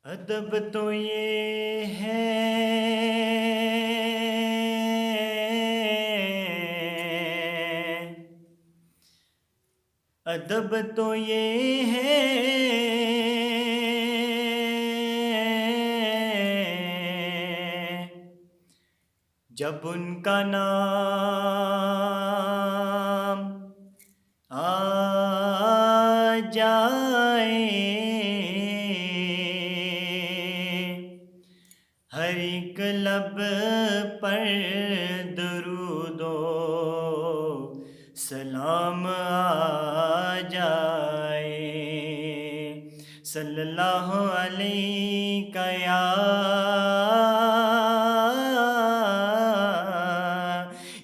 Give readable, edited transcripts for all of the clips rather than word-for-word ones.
ادب تو یہ ہے ادب تو یہ ہے جب ان کا نام آ جائے ہر ایک لب پر درود و سلام آ جائے صلی اللہ علیہ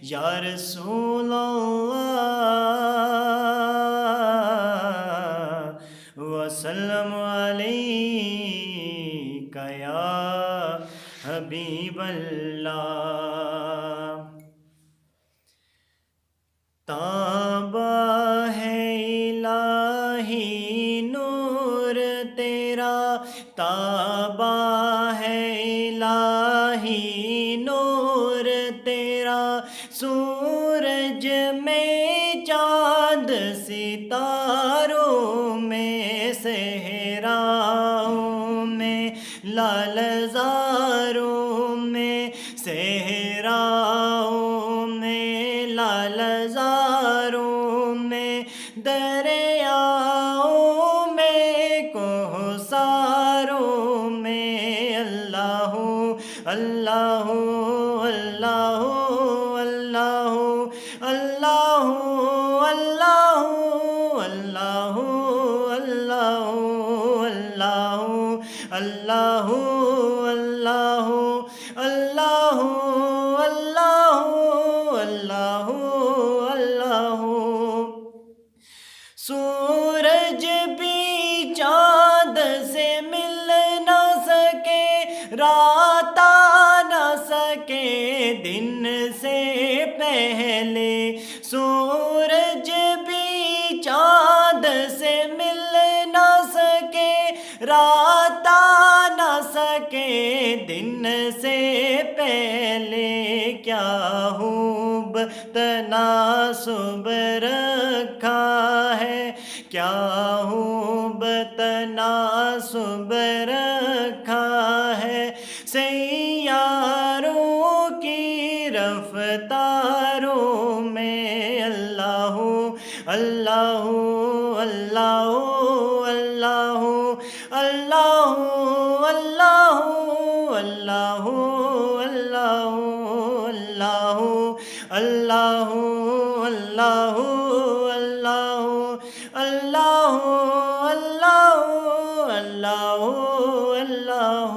یا رسول اللہ وسلم علیک یا حبیب اللہ تابا ہے الہی نور تیرا تابا ہے الہی نور تیرا سورج میں چاند ستاروں میں صحراؤں میں لال زاروں میں صحراؤں میں لال زاروں میں دریاؤں میں کوثروں میں اللہ اللہ اللہ اللہ اللہ اللہ اللہ اللہ اللہ اللہ اللہ اللہ اللہ اللہ سورج بھی چاند سے مل نہ سکے رات آ نہ سکے دن سے پہلے سورج بھی چاند سے مل نہ سکے رات آ نہ سکے دن سے پہلے کیا خوب تناسب رکھا ہے کیا خوب تناسب رکھا ہے سیاروں کی رفتاروں میں اللہ اللہ اللہ اللہ اللہ اللہ اللہ اللہ اللہ اللہ اللہ اللہ اللہ اللہ اللہ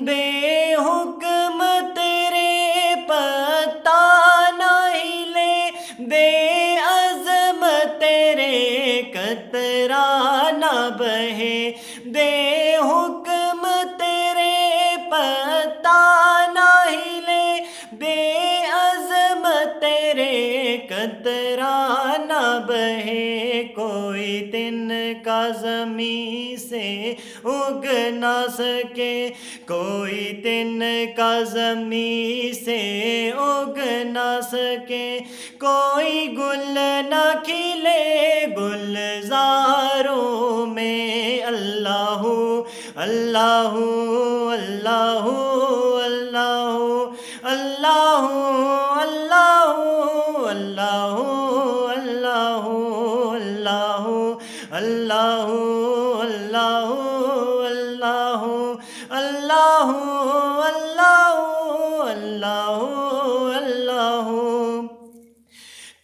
بے حکم تیرے پتہ نہ ہلے بے عزم تیرے قطرہ نہ بہے بے حکم تیرے پتہ نہ ہلے بے عزم تیرے قطرہ نہ بہے کوئی تن کا زمین سے اگ نہ سکے کوئی تن کا زمین سے اگ نہ سکے کوئی گل نہ کھلے گلزاروں میں اللہ اللہ اللہ اللہ اللہ اللہ اللہ اللہ اللہ اللہ اللہ اللہ اللہ اللہ اللہ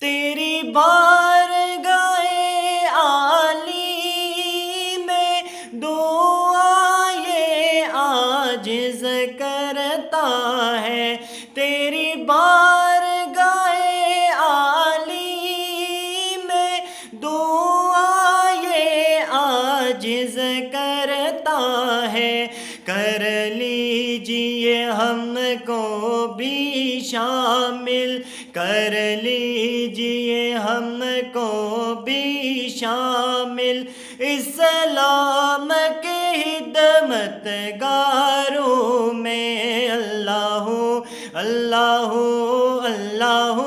تیری بارگاہ عالی میں دعا یہ عاجز کرتا ہے تیری بارگاہ عالی میں دعا یہ عاجز کرتا ہے کر لیجئے ہم کو بھی شامل کر لیجئے ہم کو بھی شامل اسلام کے خدمتگاروں میں اللہ اللہ اللہ